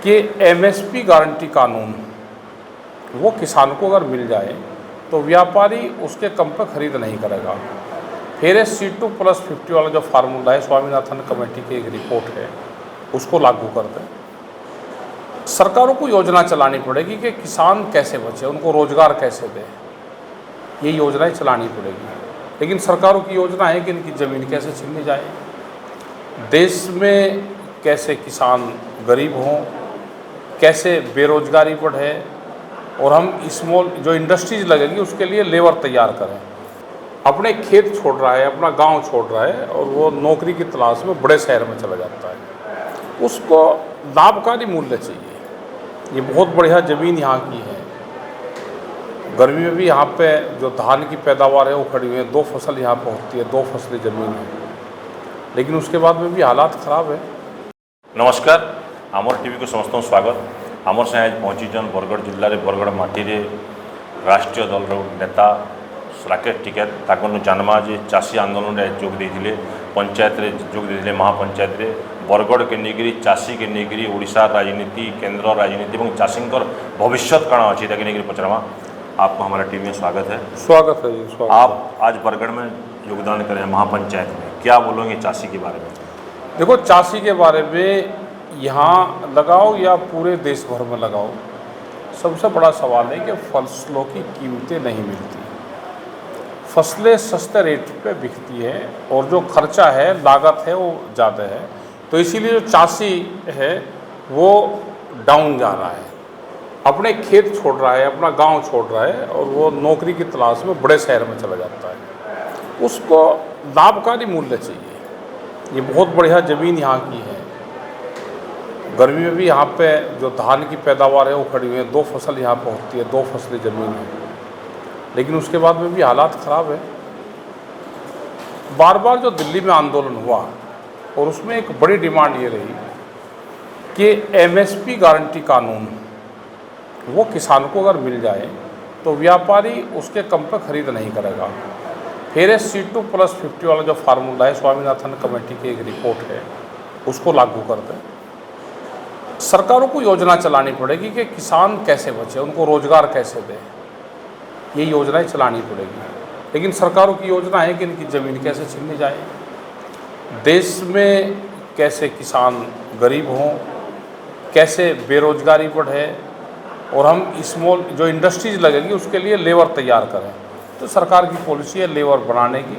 कि MSP guarantee कानून वो किसान को अगर मिल जाए तो व्यापारी उसके कम पर खरीद नहीं करेगा। फिर ये C2+50 वाला जो फार्मूला है, स्वामीनाथन कमेटी की एक रिपोर्ट है, उसको लागू कर दें। सरकारों को योजना चलानी पड़ेगी कि किसान कैसे बचे, उनको रोजगार कैसे दें, ये योजनाएं चलानी पड़ेगी। लेकिन सरकारों की योजना है कि इनकी ज़मीन कैसे छीनी जाए, देश में कैसे किसान गरीब हों, कैसे बेरोजगारी बढ़े, और हम स्मॉल जो इंडस्ट्रीज लगेगी उसके लिए लेबर तैयार करें। अपने खेत छोड़ रहा है, अपना गांव छोड़ रहा है और वो नौकरी की तलाश में बड़े शहर में चला जाता है, उसको लाभकारी मूल्य चाहिए। ये बहुत बढ़िया ज़मीन यहाँ की है, गर्मी में भी यहाँ पे जो धान की पैदावार है वो खड़ी हुई है, 2 फसल यहाँ पर होती है, 2 फसली ज़मीन है, लेकिन उसके बाद में भी हालात ख़राब है। नमस्कार, आमर टीवी को समस्त स्वागत। आमर से आज पहुँचीन बरगढ़ जिले बरगढ़ माटी राष्ट्रीय दल नेता राकेश टिकैत ताकन जानमा जे चाषी आंदोलन में जोग देते, पंचायत रे जोग देते, महापंचायत रे बरगढ़ के नेगिरी चाषी के नेगिरी ओडिशा राजनीति, केंद्र राजनीति और चाषी भविष्य काण अच्छी ताकि नेगिरी पचरामा। आपको हमारा टीवी में स्वागत है। स्वागत है जी, स्वागत। आप आज बरगढ़ में योगदान करें महापंचायत में, क्या बोलोगे चाषी के बारे में? देखो, चाषी के बारे में यहाँ लगाओ या पूरे देश भर में लगाओ, सबसे बड़ा सवाल है कि फसलों की कीमतें नहीं मिलती, फसलें सस्ते रेट पे बिकती है और जो खर्चा है, लागत है, वो ज़्यादा है। तो इसीलिए जो चाषी है वो डाउन जा रहा है, अपने खेत छोड़ रहा है, अपना गांव छोड़ रहा है और वो नौकरी की तलाश में बड़े शहर में चला जाता है। उसको लाभकारी मूल्य चाहिए। ये बहुत बढ़िया ज़मीन यहाँ की है, गर्मी में भी यहाँ पे जो धान की पैदावार है वो खड़ी हुई है, 2 फसल यहाँ पर होती है, 2 फसली ज़मीन है, लेकिन उसके बाद में भी हालात ख़राब है। बार बार जो दिल्ली में आंदोलन हुआ और उसमें एक बड़ी डिमांड ये रही कि एमएसपी गारंटी कानून वो किसान को अगर मिल जाए तो व्यापारी उसके कम पर खरीद नहीं करेगा। फिर C2+50 वाला जो फार्मूला है, स्वामीनाथन कमेटी की एक रिपोर्ट है, उसको लागू कर दें। सरकारों को योजना चलानी पड़ेगी कि किसान कैसे बचे, उनको रोजगार कैसे दें, ये योजनाएं चलानी पड़ेगी। लेकिन सरकारों की योजना है कि इनकी ज़मीन कैसे छीनी जाए, देश में कैसे किसान गरीब हों, कैसे बेरोजगारी बढ़े, और हम स्मॉल जो इंडस्ट्रीज लगेगी उसके लिए लेबर तैयार करें। तो सरकार की पॉलिसी है लेबर बनाने की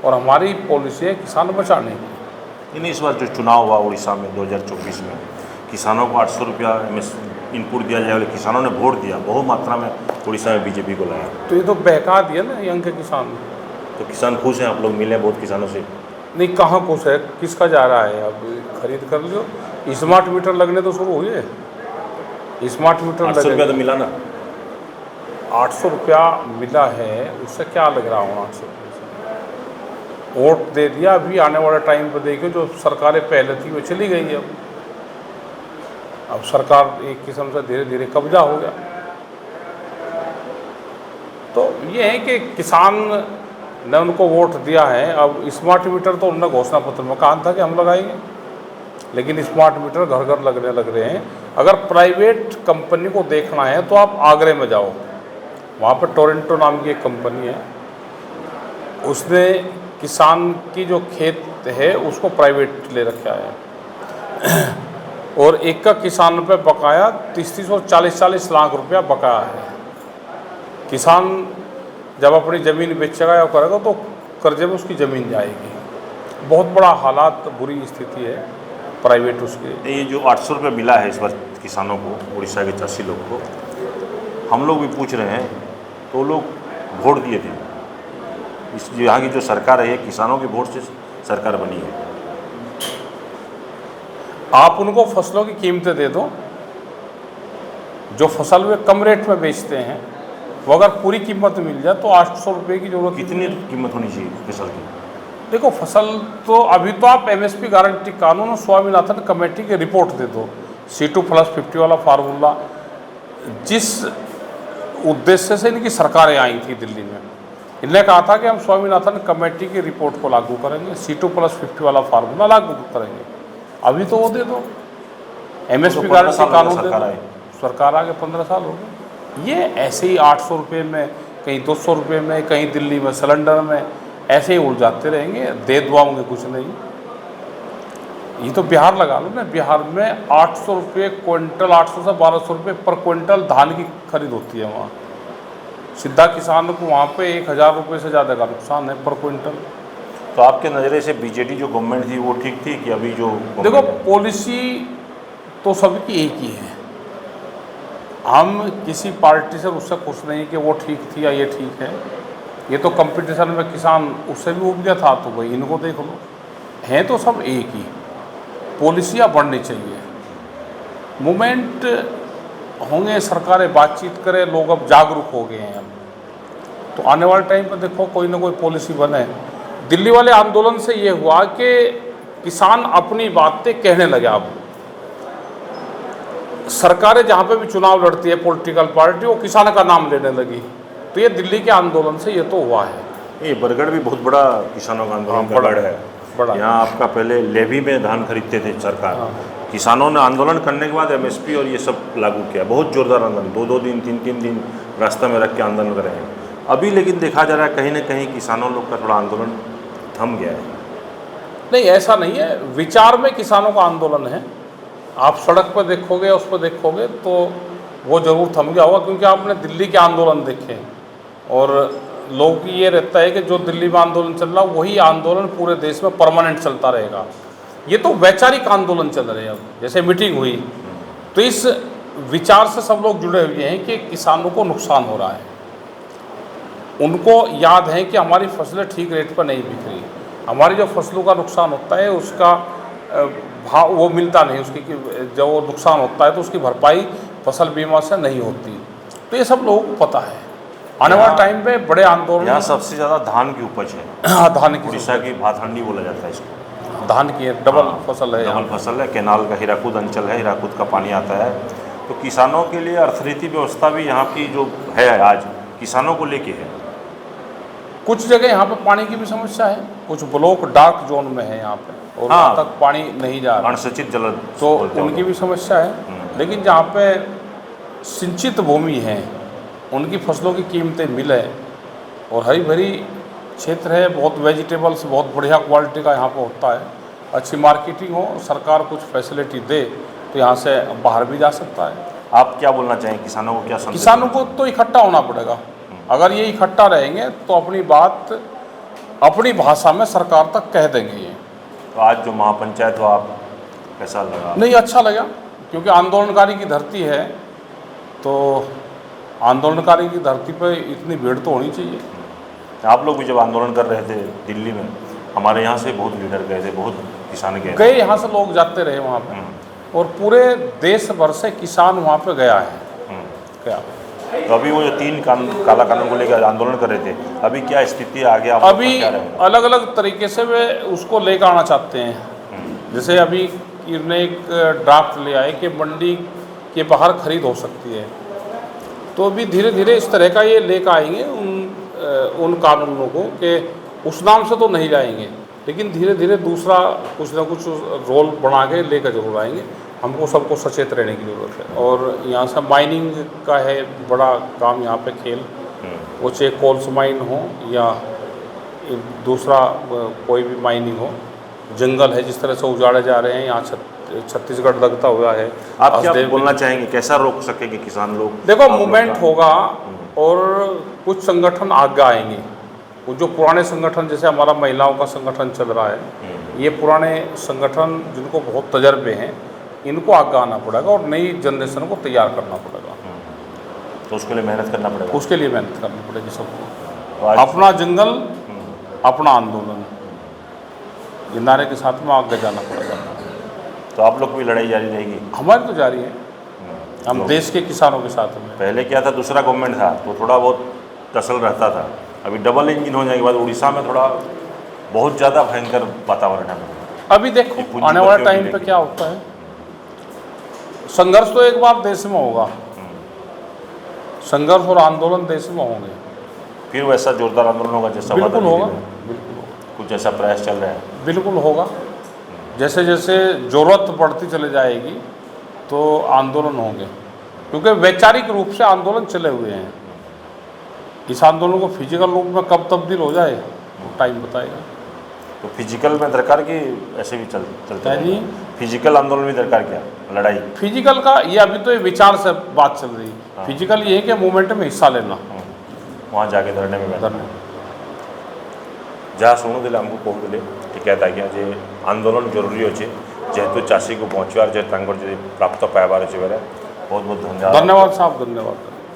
और हमारी पॉलिसी है किसान बचाने की। इस बार जो चुनाव हुआ उड़ीसा में 2024 में, किसानों को 800 रुपया इनपुट दिया जाए, किसानों ने वोट दिया, बहु मात्रा में उड़ीसा में बीजेपी को लाया। तो ये तो बहका दिया ना यहाँ के किसान। तो किसान खुश हैं? आप लोग मिले बहुत किसानों से? नहीं, कहाँ खुश है, किसका जा रहा है? अब खरीद कर लो, स्मार्ट मीटर लगने तो शुरू हुए, स्मार्ट मीटर 800 रुपया तो मिला ना। 800 रुपया मिला है, उससे क्या लग रहा हूँ? 800 रुपये वोट दे दिया, अभी आने वाले टाइम पर देखिए जो सरकारें पहले थी वो चली गई है। अब सरकार एक किस्म से धीरे धीरे कब्जा हो गया। तो ये है कि किसान ने उनको वोट दिया है। अब स्मार्ट मीटर तो उन्होंने घोषणा पत्र में कहा था कि हम लगाएंगे, लेकिन स्मार्ट मीटर घर घर लगने लग रहे हैं। अगर प्राइवेट कंपनी को देखना है तो आप आगरे में जाओ, वहाँ पर टोरेंटो नाम की एक कंपनी है, उसने किसान की जो खेत है उसको प्राइवेट ले रखा है और एक का किसान पे बकाया 30 और 40 लाख रुपया बकाया है। किसान जब अपनी ज़मीन बेचेगा या करेगा तो कर्जे में उसकी ज़मीन जाएगी। बहुत बड़ा हालात, बुरी स्थिति है प्राइवेट उसके। ये जो 800 रुपये मिला है इस बार किसानों को, उड़ीसा के चाषी लोग को, हम लोग भी पूछ रहे हैं, तो लोग वोट दिए थे। इस यहाँ की जो सरकार है किसानों के वोट से सरकार बनी है। आप उनको फसलों की कीमतें दे दो, जो फसल वे कम रेट में बेचते हैं वो अगर पूरी कीमत मिल जाए तो 800 रुपये की जरूरत। कितनी कीमत होनी चाहिए फसल की? देखो, फसल तो अभी तो आप एमएसपी गारंटी कानून और स्वामीनाथन कमेटी की रिपोर्ट दे दो। C2+50 वाला फार्मूला जिस उद्देश्य से इनकी सरकारें आई थी दिल्ली में, इन्होंने कहा था कि हम स्वामीनाथन कमेटी की रिपोर्ट को लागू करेंगे, C2+50 वाला फार्मूला लागू करेंगे। अभी तो वो दे दो। MSP 15 गारंटी साल हो गए कानून सरकार आए। सरकार आगे 15 साल हो गए। ये ऐसे ही 800 रुपये में, कहीं 200 रुपये में, कहीं दिल्ली में सिलेंडर में ऐसे ही उलझाते रहेंगे, दे दुआओंगे कुछ नहीं। ये तो बिहार लगा लो ना, बिहार में 800 रुपये क्विंटल, 800 से 1200 रुपये पर क्विंटल धान की खरीद होती है वहाँ। सीधा किसान को वहाँ पे 1000 रुपये से ज़्यादा का नुकसान है पर क्विंटल। तो आपके नज़रिए से बीजेडी जो गवर्नमेंट थी वो ठीक थी कि अभी जो देखो, पॉलिसी तो सबकी एक ही है। हम किसी पार्टी से उससे खुश नहीं कि वो ठीक थी या ये ठीक है। ये तो कंपटीशन में किसान उससे भी उब गया था, तो भाई इनको देख लो। हैं तो सब एक ही, पॉलिसियाँ बढ़नी चाहिए। मूवमेंट होंगे, सरकारें बातचीत करें, लोग अब जागरूक हो गए हैं। तो आने वाले टाइम पर देखो कोई ना कोई पॉलिसी बने। दिल्ली वाले आंदोलन से ये हुआ कि किसान अपनी बातें कहने लगे। अब सरकारें जहाँ पे भी चुनाव लड़ती है, पॉलिटिकल पार्टी, वो किसान का नाम लेने लगी। तो ये दिल्ली के आंदोलन से ये तो हुआ है। ये बरगढ़ भी बहुत बड़ा किसानों का आंदोलन का गढ़ है। बड़ा यहाँ आपका पहले लेवी में धान खरीदते थे सरकार, किसानों ने आंदोलन करने के बाद MSP और ये सब लागू किया। बहुत जोरदार आंदोलन, 2-2 दिन 3-3 दिन रास्ते में रख के आंदोलन कर रहे हैं। अभी लेकिन देखा जा रहा है कहीं ना कहीं किसानों लोग का थोड़ा आंदोलन थम गया है। नहीं, ऐसा नहीं है। विचार में किसानों का आंदोलन है। आप सड़क पर देखोगे, उस पर देखोगे तो वो ज़रूर थम गया होगा, क्योंकि आपने दिल्ली के आंदोलन देखे और लोगों की ये रहता है कि जो दिल्ली में आंदोलन चल रहा वही आंदोलन पूरे देश में परमानेंट चलता रहेगा। ये तो वैचारिक आंदोलन चल रहे हैं। अब जैसे मीटिंग हुई तो इस विचार से सब लोग जुड़े हुए हैं कि किसानों को नुकसान हो रहा है। उनको याद है कि हमारी फसलें ठीक रेट पर नहीं बिक रही, हमारी जो फसलों का नुकसान होता है उसका भाव वो मिलता नहीं, उसकी जब वो नुकसान होता है तो उसकी भरपाई फसल बीमा से नहीं होती। तो ये सब लोगों को पता है। आने वाले टाइम पे बड़े आंदोलन। यहाँ सबसे ज़्यादा धान की उपज है। हाँ, धान की, उड़ीसा की भातहंडी बोला जाता है इसको। धान की डबल फसल है। डबल फसल है। केनाल का हीराकुद अंचल है, हीराकुद का पानी आता है। तो किसानों के लिए अर्थनीति व्यवस्था भी यहाँ की जो है आज किसानों को लेके है। कुछ जगह यहाँ पे पानी की भी समस्या है, कुछ ब्लॉक डार्क जोन में है यहाँ पे और वहाँ तक पानी नहीं जा रहा, अणसिंचित जल, तो उनकी भी समस्या है। लेकिन जहाँ पे सिंचित भूमि है उनकी फसलों की कीमतें मिले और हरी भरी क्षेत्र है, बहुत वेजिटेबल्स बहुत बढ़िया क्वालिटी का यहाँ पर होता है, अच्छी मार्केटिंग हो, सरकार कुछ फैसिलिटी दे तो यहाँ से बाहर भी जा सकता है। आप क्या बोलना चाहें किसानों को? क्या किसानों को तो इकट्ठा होना पड़ेगा। अगर ये इकट्ठा रहेंगे तो अपनी बात अपनी भाषा में सरकार तक कह देंगे। ये तो आज जो महापंचायत हुआ, आप कैसा लगा? नहीं, अच्छा लगा, क्योंकि आंदोलनकारी की धरती है तो आंदोलनकारी की धरती पर इतनी भीड़ तो होनी चाहिए। आप लोग भी जब आंदोलन कर रहे थे दिल्ली में, हमारे यहाँ से बहुत लीडर गए थे, बहुत किसान गए, यहाँ से लोग जाते रहे वहाँ पर और पूरे देश भर से किसान वहाँ पे गया है। क्या तो अभी वो जो 3 काला कानून को लेकर आंदोलन कर रहे थे, अभी क्या स्थिति आ गया? अभी अलग अलग तरीके से वे उसको लेकर आना चाहते हैं। जैसे अभी इन्होंने एक ड्राफ्ट ले आए कि मंडी के बाहर खरीद हो सकती है, तो अभी धीरे धीरे इस तरह का ये लेकर आएंगे उन कानूनों को कि उस नाम से तो नहीं जाएंगे, लेकिन धीरे धीरे दूसरा कुछ ना कुछ रोल बना के लेकर जरूर आएंगे। हमको सबको सचेत रहने की ज़रूरत है। और यहाँ से माइनिंग का है बड़ा काम यहाँ पे खेल, वो चाहे कोल्स माइन हो या दूसरा कोई भी माइनिंग हो। जंगल है जिस तरह से उजाड़े जा रहे हैं, यहाँ छत्तीसगढ़ लगता हुआ है। आप क्या बोलना चाहेंगे, कैसा रोक सकेंगे किसान लोग? देखो, मूवमेंट होगा और कुछ संगठन आगे आएंगे। वो जो पुराने संगठन, जैसे हमारा महिलाओं का संगठन चल रहा है, ये पुराने संगठन जिनको बहुत तजर्बे हैं, इनको आगे आना पड़ेगा और नई जनरेशन को तैयार करना पड़ेगा। तो उसके लिए मेहनत करना पड़ेगा। उसके लिए मेहनत करनी पड़ेगी सबको। अपना जंगल अपना आंदोलन, ये नारे के साथ में आगे जाना पड़ेगा। तो आप लोग की लड़ाई जारी रहेगी? हमारी तो जारी है, हम देश के किसानों के साथ में। पहले क्या था, दूसरा गवर्नमेंट था तो थोड़ा बहुत टसल रहता था। अभी डबल इंजन हो जाने के बाद उड़ीसा में थोड़ा बहुत ज़्यादा भयंकर वातावरण है। अभी देखो आने वाले टाइम पे क्या होता है। संघर्ष तो एक बार देश में होगा, संघर्ष और आंदोलन देश में होंगे। फिर वैसा जोरदार आंदोलन होगा जैसा बिल्कुल होगा, कुछ ऐसा प्रयास चल रहा है। बिल्कुल होगा। जैसे जैसे ज़रूरत बढ़ती चले जाएगी तो आंदोलन होंगे, क्योंकि वैचारिक रूप से आंदोलन चले हुए हैं। इस आंदोलन को फिजिकल रूप में कब तब्दील हो जाए टाइम बताएगा। तो फिजिकल में दरकार की ऐसे भी चलते है जी। फिजिकल आंदोलन भी दरकार क्या, लड़ाई? फिजिकल का ये अभी तो ये विचार से बात चल रही है। फिजिकल ये है कि मूवमेंट में हिस्सा लेना, वहाँ जाके धरने में बैठना। जहाँ शुणुले आमको कहते टिकेत आज्ञा जे आंदोलन जरूरी अच्छे, जेहेतु चाषी को पहुँचवार जे प्राप्त पाइबार अच्छे बेले बहुत बहुत धन्यवाद। धन्यवाद साहब, धन्यवाद।